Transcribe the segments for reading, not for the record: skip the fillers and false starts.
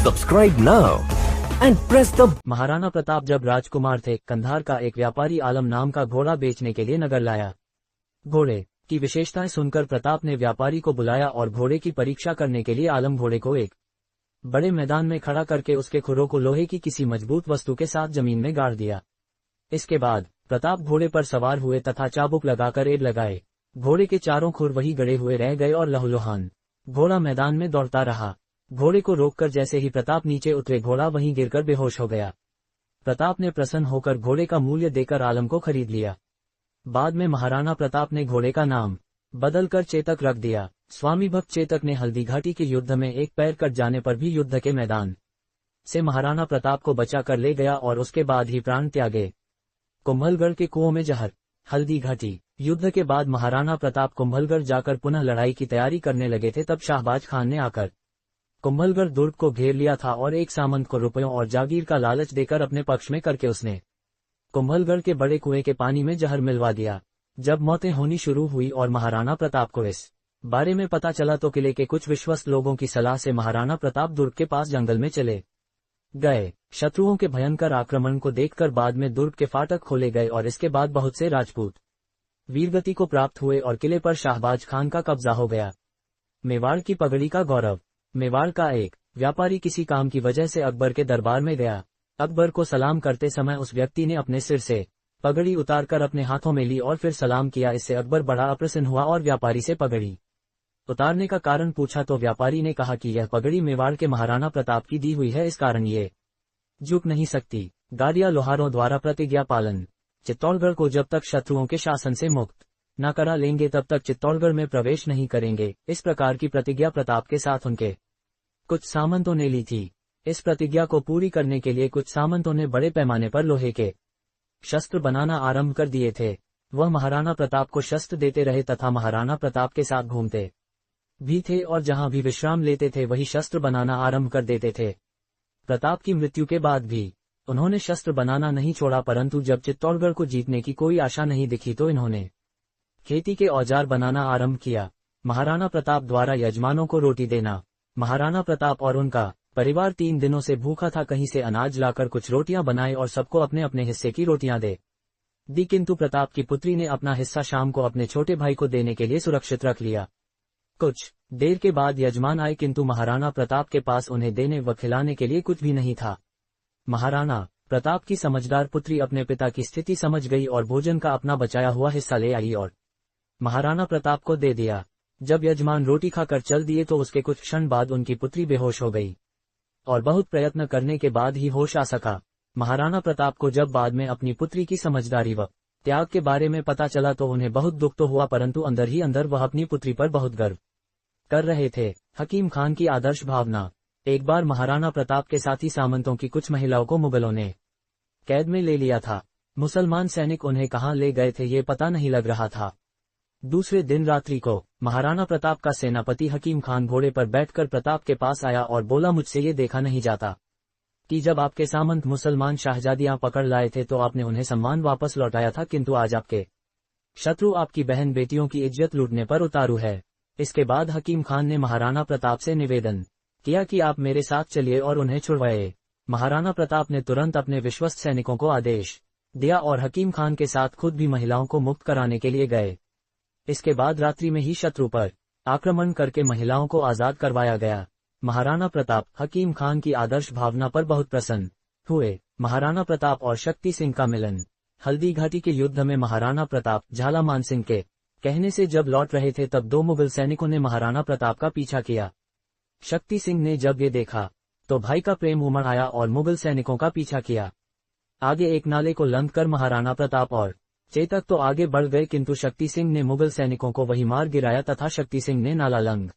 Subscribe now and press the। Maharana Pratap जब राजकुमार थे, कंधार का एक व्यापारी आलम नाम का घोड़ा बेचने के लिए नगर लाया। घोड़े की विशेषताएं सुनकर प्रताप ने व्यापारी को बुलाया और घोड़े की परीक्षा करने के लिए आलम घोड़े को एक बड़े मैदान में खड़ा करके उसके खुरों को लोहे की किसी मजबूत वस्तु के साथ जमीन में गाड़ दिया। इसके बाद प्रताप घोड़े पर सवार हुए तथा चाबुक लगाकर एड़ लगाए। घोड़े के चारों खुर वही गड़े हुए रह गए और लहूलुहान घोड़ा मैदान में दौड़ता रहा। घोड़े को रोककर जैसे ही प्रताप नीचे उतरे, घोड़ा वहीं गिरकर बेहोश हो गया। प्रताप ने प्रसन्न होकर घोड़े का मूल्य देकर आलम को खरीद लिया। बाद में महाराणा प्रताप ने घोड़े का नाम बदलकर चेतक रख दिया। स्वामी भक्त चेतक ने हल्दी घाटी के युद्ध में एक पैर कट जाने पर भी युद्ध के मैदान से महाराणा प्रताप को बचा कर ले गया और उसके बाद ही प्राण त्यागे। कुंभलगढ़ के कुओं में जहर। हल्दी घाटी युद्ध के बाद महाराणा प्रताप कुंभलगढ़ जाकर पुनः लड़ाई की तैयारी करने लगे थे, तब शाहबाज खान ने आकर कुंभलगढ़ दुर्ग को घेर लिया था और एक सामंत को रुपयों और जागीर का लालच देकर अपने पक्ष में करके उसने कुंभलगढ़ के बड़े कुएं के पानी में जहर मिलवा दिया। जब मौतें होनी शुरू हुई और महाराणा प्रताप को इस बारे में पता चला तो किले के कुछ विश्वस्त लोगों की सलाह से महाराणा प्रताप दुर्ग के पास जंगल में चले गए। शत्रुओं के भयंकर आक्रमण को देखकर बाद में दुर्ग के फाटक खोले गए और इसके बाद बहुत से राजपूत वीरगति को प्राप्त हुए और किले पर शाहबाज खान का कब्जा हो गया। मेवाड़ की पगड़ी का गौरव। मेवाड़ का एक व्यापारी किसी काम की वजह से अकबर के दरबार में गया। अकबर को सलाम करते समय उस व्यक्ति ने अपने सिर से पगड़ी उतारकर अपने हाथों में ली और फिर सलाम किया। इससे अकबर बड़ा अप्रसन्न हुआ और व्यापारी से पगड़ी उतारने का कारण पूछा तो व्यापारी ने कहा कि यह पगड़ी मेवाड़ के महाराणा प्रताप की दी हुई है, इस कारण ये झुक नहीं सकती। गादिया लोहारों द्वारा प्रतिज्ञा पालन। चित्तौड़गढ़ को जब तक शत्रुओं के शासन से मुक्त न करा लेंगे तब तक चित्तौड़गढ़ में प्रवेश नहीं करेंगे। इस प्रकार की प्रतिज्ञा प्रताप के साथ उनके कुछ सामंतों ने ली थी। इस प्रतिज्ञा को पूरी करने के लिए कुछ सामंतों ने बड़े पैमाने पर लोहे के शस्त्र बनाना आरंभ कर दिए थे। वह महाराणा प्रताप को शस्त्र देते रहे तथा महाराणा प्रताप के साथ घूमते भी थे और जहां भी विश्राम लेते थे वही शस्त्र बनाना आरंभ कर देते थे। प्रताप की मृत्यु के बाद भी उन्होंने शस्त्र बनाना नहीं छोड़ा, परंतु जब चित्तौड़गढ़ को जीतने की कोई आशा नहीं दिखी तो इन्होंने खेती के औजार बनाना आरंभ किया। महाराणा प्रताप द्वारा यजमानों को रोटी देना। महाराणा प्रताप और उनका परिवार 3 दिनों से भूखा था। कहीं से अनाज लाकर कुछ रोटियां बनाए और सबको अपने अपने हिस्से की रोटियां दे दी, किंतु प्रताप की पुत्री ने अपना हिस्सा शाम को अपने छोटे भाई को देने के लिए सुरक्षित रख लिया। कुछ देर के बाद यजमान आए, किंतु महाराणा प्रताप के पास उन्हें देने व खिलाने के लिए कुछ भी नहीं था। महाराणा प्रताप की समझदार पुत्री अपने पिता की स्थिति समझ गई और भोजन का अपना बचाया हुआ हिस्सा ले आई और महाराणा प्रताप को दे दिया। जब यजमान रोटी खाकर चल दिए तो उसके कुछ क्षण बाद उनकी पुत्री बेहोश हो गई और बहुत प्रयत्न करने के बाद ही होश आ सका। महाराणा प्रताप को जब बाद में अपनी पुत्री की समझदारी व त्याग के बारे में पता चला तो उन्हें बहुत दुख तो हुआ, परंतु अंदर ही अंदर वह अपनी पुत्री पर बहुत गर्व कर रहे थे। हकीम खान की आदर्श भावना। एक बार महाराणा प्रताप के साथी सामंतों की कुछ महिलाओं को मुगलों ने कैद में ले लिया था। मुसलमान सैनिक उन्हें कहां ले गए थे ये पता नहीं लग रहा था। दूसरे दिन रात्रि को महाराणा प्रताप का सेनापति हकीम खान घोड़े पर बैठकर प्रताप के पास आया और बोला, मुझसे ये देखा नहीं जाता कि जब आपके सामंत मुसलमान शाहजादियां पकड़ लाए थे तो आपने उन्हें सम्मान वापस लौटाया था, किंतु आज आपके शत्रु आपकी बहन बेटियों की इज्जत लूटने पर उतारू है। इसके बाद हकीम खान ने महाराणा प्रताप से निवेदन किया कि आप मेरे साथ चलिए और उन्हें छुड़वाइए। महाराणा प्रताप ने तुरंत अपने विश्वस्त सैनिकों को आदेश दिया और हकीम खान के साथ खुद भी महिलाओं को मुक्त कराने के लिए गए। इसके बाद रात्रि में ही शत्रु पर आक्रमण करके महिलाओं को आजाद करवाया गया। महाराणा प्रताप हकीम खान की आदर्श भावना पर बहुत प्रसन्न हुए। महाराणा प्रताप और शक्ति सिंह का मिलन। हल्दी घाटी के युद्ध में महाराणा प्रताप झालामान सिंह के कहने से जब लौट रहे थे तब 2 मुगल सैनिकों ने महाराणा प्रताप का पीछा किया। शक्ति सिंह ने जब ये देखा तो भाई का प्रेम उमड़ आया और मुगल सैनिकों का पीछा किया। आगे एक नाले को लंघ कर महाराणा प्रताप और चेतक तो आगे बढ़ गए, किंतु शक्ति सिंह ने मुगल सैनिकों को वही मार गिराया तथा शक्ति सिंह ने नाला लंघ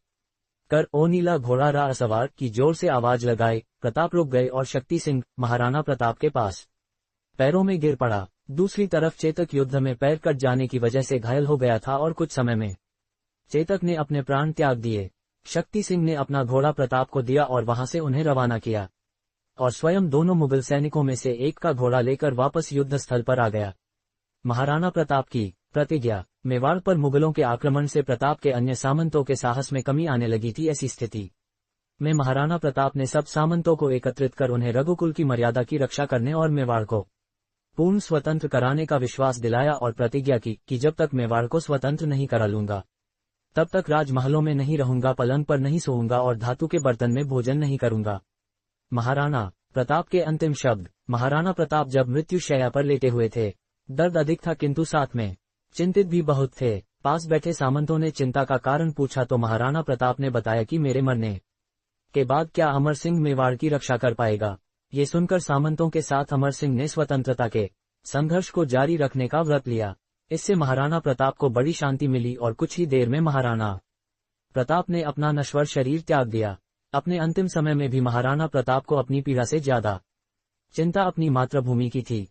कर ओ नीला घोड़ा रा सवार की जोर से आवाज लगाई। प्रताप रुक गए और शक्ति सिंह महाराणा प्रताप के पास पैरों में गिर पड़ा। दूसरी तरफ चेतक युद्ध में पैर कट जाने की वजह से घायल हो गया था और कुछ समय में चेतक ने अपने प्राण त्याग दिए। शक्ति सिंह ने अपना घोड़ा प्रताप को दिया और वहां से उन्हें रवाना किया और स्वयं दोनों मुगल सैनिकों में से एक का घोड़ा लेकर वापस युद्ध स्थल पर आ गया। महाराणा प्रताप की प्रतिज्ञा। मेवाड़ पर मुगलों के आक्रमण से प्रताप के अन्य सामंतों के साहस में कमी आने लगी थी। ऐसी स्थिति में महाराणा प्रताप ने सब सामंतों को एकत्रित कर उन्हें रघुकुल की मर्यादा की रक्षा करने और मेवाड़ को पूर्ण स्वतंत्र कराने का विश्वास दिलाया और प्रतिज्ञा की कि जब तक मेवाड़ को स्वतंत्र नहीं करा लूंगा तब तक राजमहलों में नहीं रहूंगा, पलंग पर नहीं सोऊंगा और धातु के बर्तन में भोजन नहीं करूंगा। महाराणा प्रताप के अंतिम शब्द। महाराणा प्रताप जब मृत्युशैया पर लेटे हुए थे, दर्द अधिक था किंतु साथ में चिंतित भी बहुत थे। पास बैठे सामंतों ने चिंता का कारण पूछा तो महाराणा प्रताप ने बताया कि मेरे मरने के बाद क्या अमर सिंह मेवाड़ की रक्षा कर पाएगा। ये सुनकर सामंतों के साथ अमर सिंह ने स्वतंत्रता के संघर्ष को जारी रखने का व्रत लिया। इससे महाराणा प्रताप को बड़ी शांति मिली और कुछ ही देर में महाराणा प्रताप ने अपना नश्वर शरीर त्याग दिया। अपने अंतिम समय में भी महाराणा प्रताप को अपनी पीड़ा से ज्यादा चिंता अपनी मातृभूमि की थी।